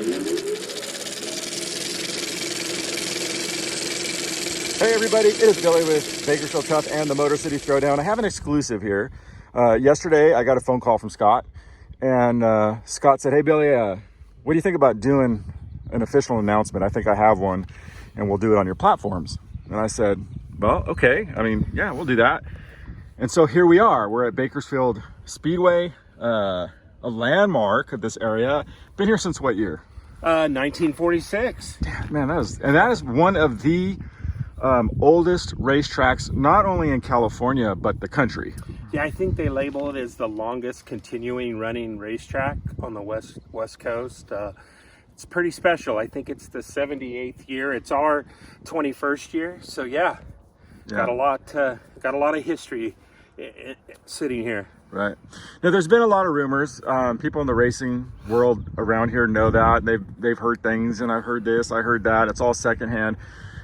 Hey everybody, it is Billy with Bakersfield Tough and the Motor City Throwdown. I have an exclusive here. Yesterday I got a phone call from Scott, and Scott said, hey Billy, what do you think about doing an official announcement? I think I have one, and we'll do it on your platforms. And I said, well, okay. I mean, yeah, we'll do that. And so here we are. We're at Bakersfield Speedway, a landmark of this area. Been here since what year? 1946. Man, that is one of the oldest racetracks, not only in California, but the country. Yeah, I think they label it as the longest continuing running racetrack on the West Coast. It's pretty special. I think it's the 78th year. It's our 21st year. So yeah. Got a lot of history sitting here. Right. Now, there's been a lot of rumors. People in the racing world around here know that. They've heard things, and I've heard this, I heard that. It's all secondhand.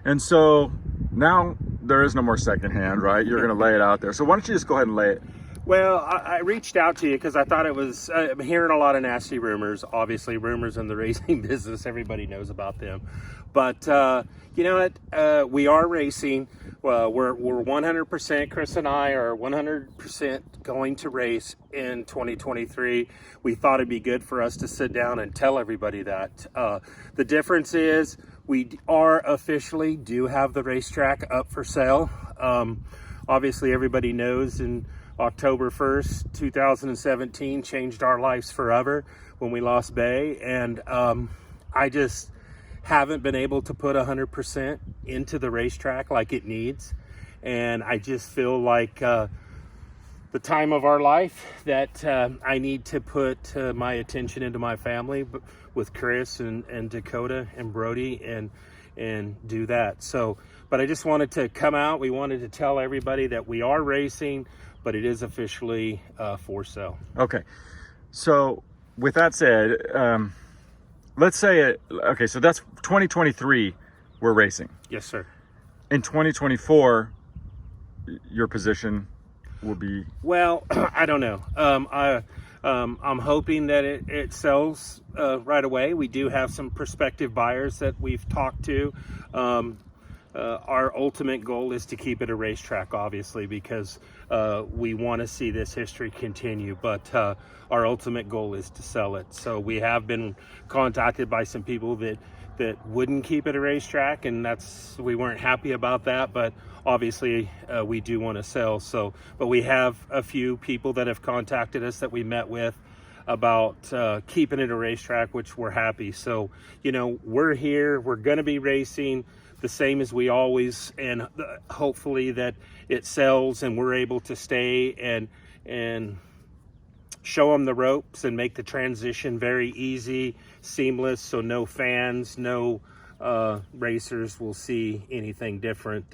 And so now there is no more secondhand, right? You're going to lay it out there. So why don't you just go ahead and lay it? Well, I reached out to you because I thought it was, I'm hearing a lot of nasty rumors. Obviously, rumors in the racing business, everybody knows about them. But you know what? We are racing. Well, we're 100%, Chris and I are 100% going to race in 2023. We thought it'd be good for us to sit down and tell everybody that. The difference is we are officially do have the racetrack up for sale. Obviously, everybody knows in October 1st, 2017 changed our lives forever when we lost Bay. And I just haven't been able to put 100% into the racetrack like it needs. And I just feel like the time of our life that I need to put my attention into my family with Chris and Dakota and Brody and do that. So, but I just wanted to come out. We wanted to tell everybody that we are racing, but it is officially for sale. Okay. So with that said, let's say okay, so that's 2023 we're racing. Yes, sir. In 2024, your position will be? Well, I don't know. I'm hoping that it sells right away. We do have some prospective buyers that we've talked to. Our ultimate goal is to keep it a racetrack, obviously, because we want to see this history continue, but our ultimate goal is to sell it. So we have been contacted by some people that wouldn't keep it a racetrack, and we weren't happy about that, but obviously we do want to sell. So, but we have a few people that have contacted us that we met with about keeping it a racetrack, which we're happy. So, you know, we're here, we're going to be racing the same as we always, and hopefully that it sells and we're able to stay and show them the ropes and make the transition very easy, seamless, so no fans, no racers will see anything different.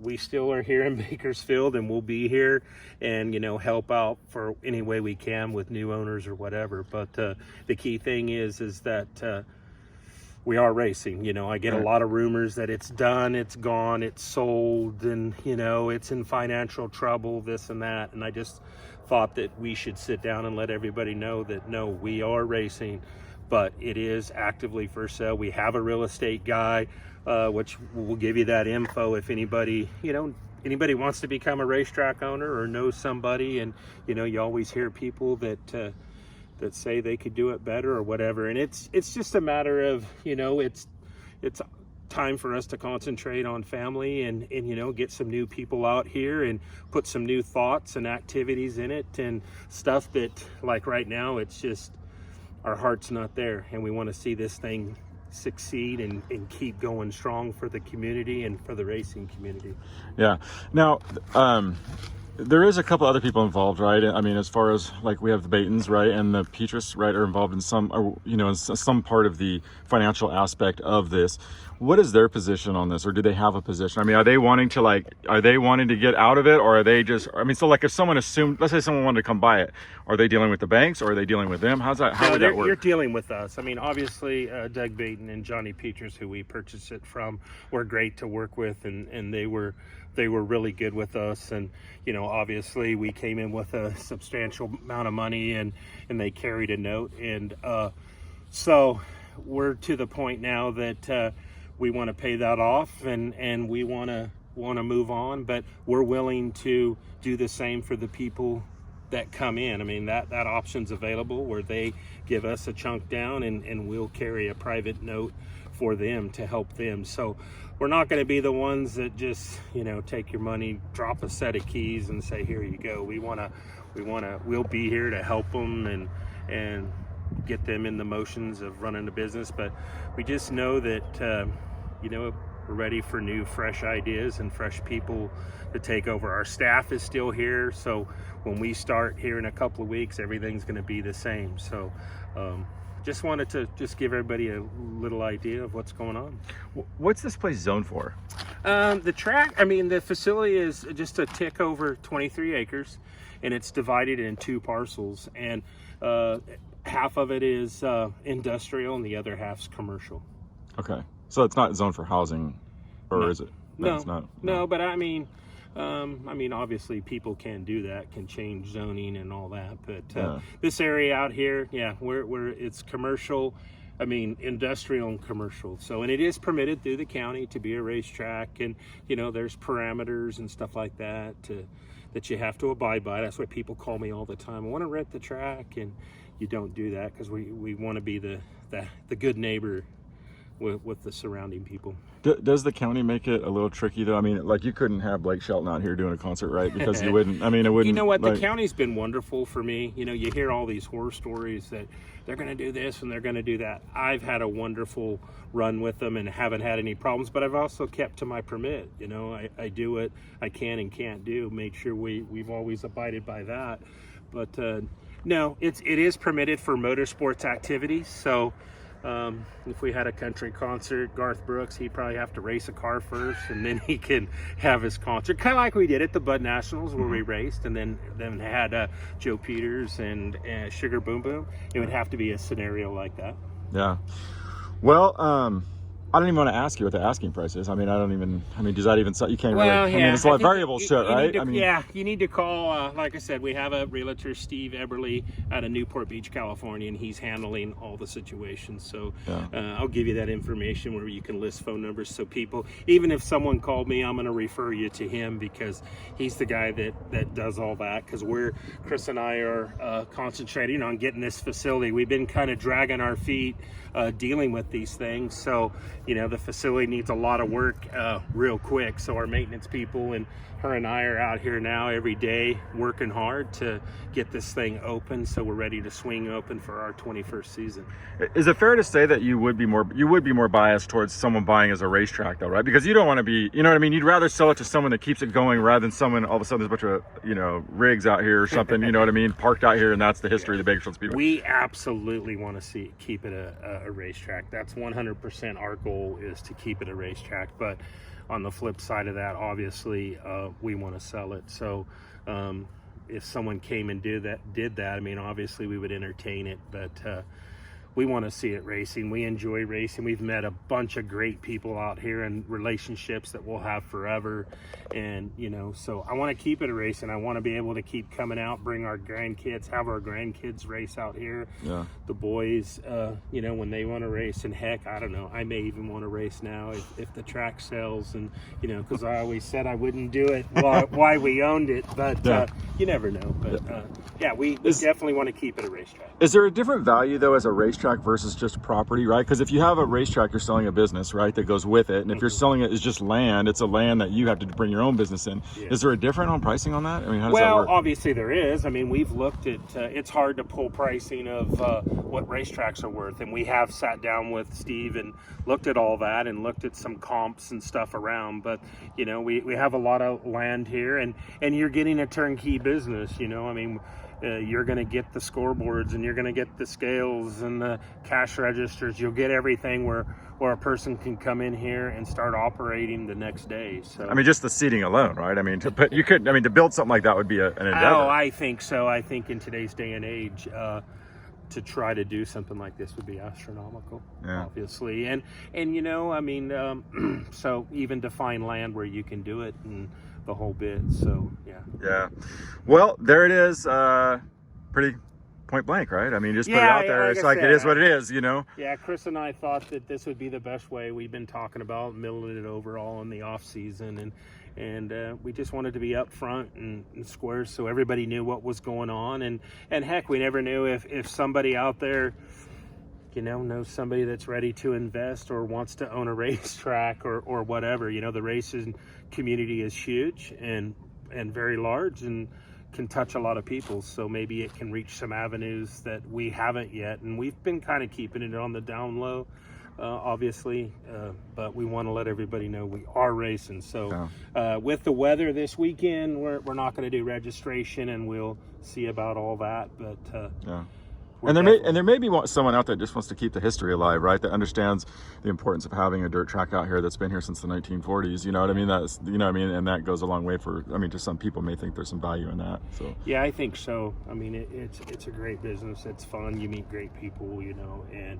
We still are here in Bakersfield, and we'll be here and, you know, help out for any way we can with new owners or whatever. But the key thing is that we are racing. You know, I get a lot of rumors that it's done, it's gone, it's sold, and, you know, it's in financial trouble, this and that. And I just thought that we should sit down and let everybody know that, no, we are racing, but it is actively for sale. We have a real estate guy, which will give you that info if anybody, you know, anybody wants to become a racetrack owner or knows somebody. And, you know, you always hear people that say they could do it better or whatever. And it's just a matter of, you know, it's time for us to concentrate on family and, you know, get some new people out here and put some new thoughts and activities in it and stuff that, like right now, it's just, our heart's not there. And we want to see this thing succeed and keep going strong for the community and for the racing community. Yeah. Now, there is a couple other people involved, right? I mean, as far as like we have the Batons, right, and the Petrus, right, are involved in some, you know, in some part of the financial aspect of this. What is their position on this, or do they have a position? I mean, are they wanting to get out of it, or are they just? I mean, so like if someone assumed, let's say someone wanted to come buy it, are they dealing with the banks, or are they dealing with them? How would that work? You're dealing with us. I mean, obviously, Doug Baton and Johnny Petrus, who we purchased it from, were great to work with, and they were really good with us. And, you know, obviously we came in with a substantial amount of money, and they carried a note. And So we're to the point now that we want to pay that off, and we want to move on, but we're willing to do the same for the people that come in. I mean, that option's available where they give us a chunk down, and we'll carry a private note for them to help them. So we're not going to be the ones that just, take your money, drop a set of keys and say, here you go. We'll be here to help them and get them in the motions of running the business. But we just know that, we're ready for new, fresh ideas and fresh people to take over. Our staff is still here, so when we start here in a couple of weeks, everything's going to be the same. So just wanted to give everybody a little idea of what's going on. What's this place zoned for? The facility is just a tick over 23 acres, and it's divided in 2 parcels, and half of it is industrial and the other half's commercial. Okay, so it's not zoned for housing, or is it? No, it's not. No, but obviously people can do that, can change zoning and all that. But this area out here, it's commercial. Industrial and commercial. So, and it is permitted through the county to be a racetrack, and there's parameters and stuff like that that you have to abide by. That's why people call me all the time. I want to rent the track, and you don't do that because we want to be the good neighbor with the surrounding people. Does the county make it a little tricky though? You couldn't have Blake Shelton out here doing a concert, right? Because you wouldn't. It wouldn't. You know what? The county's been wonderful for me. You hear all these horror stories that they're going to do this and they're going to do that. I've had a wonderful run with them and haven't had any problems. But I've also kept to my permit. I do what I can and can't do. Make sure we've always abided by that. But no, it is permitted for motorsports activities. So. If we had a country concert, Garth Brooks, he'd probably have to race a car first, and then he can have his concert. Kind of like we did at the Bud Nationals, where we raced, and then had Joe Peters and Sugar Boom Boom. It would have to be a scenario like that. Yeah. Well, I don't even want to ask you what the asking price is. Does that even, you can't really, it's a lot of variables to it, right? You need to call, like I said, we have a realtor, Steve Eberly, out of Newport Beach, California, and he's handling all the situations. So I'll give you that information where you can list phone numbers. So people, even if someone called me, I'm going to refer you to him because he's the guy that does all that. Because Chris and I are concentrating on getting this facility. We've been kind of dragging our feet dealing with these things. So, the facility needs a lot of work real quick. So our maintenance people and her and I are out here now every day working hard to get this thing open. So we're ready to swing open for our 21st season. Is it fair to say that you would be more biased towards someone buying as a racetrack though, right? Because you don't want to be, you'd rather sell it to someone that keeps it going rather than someone, all of a sudden there's a bunch of, rigs out here or something, parked out here, and that's the history of the Bakersfield Speedway. We absolutely want to keep it a racetrack. That's 100% our goal, is to keep it a racetrack. But on the flip side of that, obviously, we want to sell it. So if someone came and did that, obviously we would entertain it, but we want to see it racing. We enjoy racing. We've met a bunch of great people out here and relationships that we'll have forever. And, so I want to keep it a racing. I want to be able to keep coming out, bring our grandkids, have our grandkids race out here. Yeah. The boys, when they want to race, and heck, I don't know, I may even want to race now if the track sells, and, because I always said I wouldn't do it why we owned it, but you never know. But we definitely want to keep it a racetrack. Is there a different value though as a racetrack versus just property, right? Because if you have a racetrack, you're selling a business, right, that goes with it. And if you're selling it as just land, it's a land that you have to bring your own business in. Yeah. Is there a difference on pricing on that? How does that work? Obviously there is. We've looked at, it's hard to pull pricing of what racetracks are worth. And we have sat down with Steve and looked at all that and looked at some comps and stuff around. But, we have a lot of land here, and you're getting a turnkey business, you're going to get the scoreboards, and you're going to get the scales and the cash registers. You'll get everything where a person can come in here and start operating the next day. So just the seating alone, right? To build something like that would be an endeavor. Oh, I think so. I think in today's day and age, to try to do something like this would be astronomical, obviously. And so even to find land where you can do it and the whole bit. So, yeah. Well, there it is. Pretty point blank, right? I mean, just put it Yeah, out there. like It's I like said, it is what it is, you know. Yeah, Chris and I thought that this would be the best way. We've been talking about milling it over all in the off season, and we just wanted to be upfront and square so everybody knew what was going on. And heck, we never knew if somebody out there, you know, knows somebody that's ready to invest or wants to own a racetrack or whatever. You know, the racing community is huge and very large and can touch a lot of people, so maybe it can reach some avenues that we haven't yet, and we've been kind of keeping it on the down low, obviously, but we want to let everybody know we are racing. So with the weather this weekend, we're not going to do registration, and we'll see about all that, but and there may be someone out there that just wants to keep the history alive, right? That understands the importance of having a dirt track out here that's been here since the 1940s. You know what I mean? That's, you know what I mean? And that goes a long way for, I mean, just some people may think there's some value in that. So yeah, I think so. I mean, it's a great business. It's fun. You meet great people, you know, and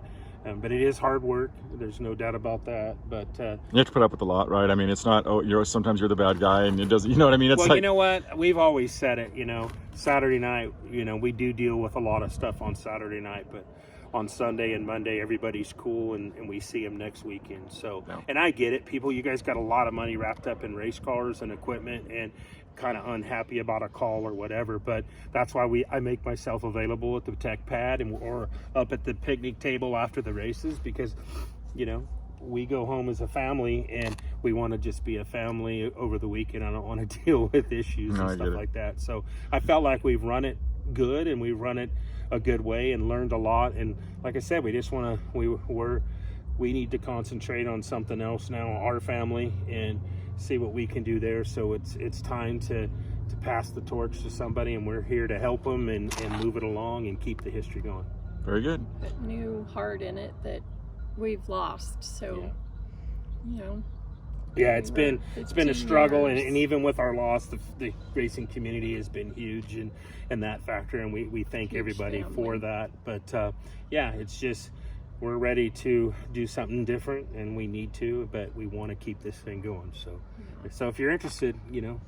but it is hard work. There's no doubt about that. But you have to put up with a lot, right? I mean, it's not, sometimes you're the bad guy, and it doesn't, you know what I mean? It's you know what? We've always said it, you know, Saturday night, you know, we do deal with a lot of stuff on Saturday night, but on Sunday and Monday, everybody's cool, and we see them next weekend. So, and I get it, people, you guys got a lot of money wrapped up in race cars and equipment, and kind of unhappy about a call or whatever, but that's why I make myself available at the tech pad or up at the picnic table after the races, because, you know, we go home as a family and we want to just be a family over the weekend. I don't want to deal with issues and stuff like that. So I felt like we've run it good, and we've run it a good way and learned a lot. And like I said, we just want to, we need to concentrate on something else now, our family, and see what we can do there. So it's time to pass the torch to somebody, and we're here to help them and move it along and keep the history going. Very good. Put new heart in it that we've lost. So, you know. Yeah, it's been a struggle, and even with our loss, the racing community has been huge in that factor, and we thank everybody for that. But yeah, it's just, we're ready to do something different, and we need to, but we want to keep this thing going. So if you're interested, you know,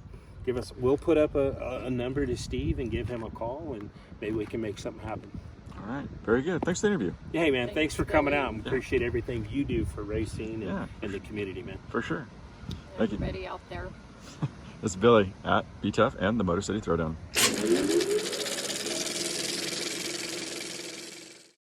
we'll put up a number to Steve and give him a call, and maybe we can make something happen. All right, very good. Thanks for the interview. Yeah, hey man, thanks for coming out. Appreciate everything you do for racing and the community, man. For sure. Thank you. Everybody out there. This is Billy at Be Tough and the Motor City Throwdown.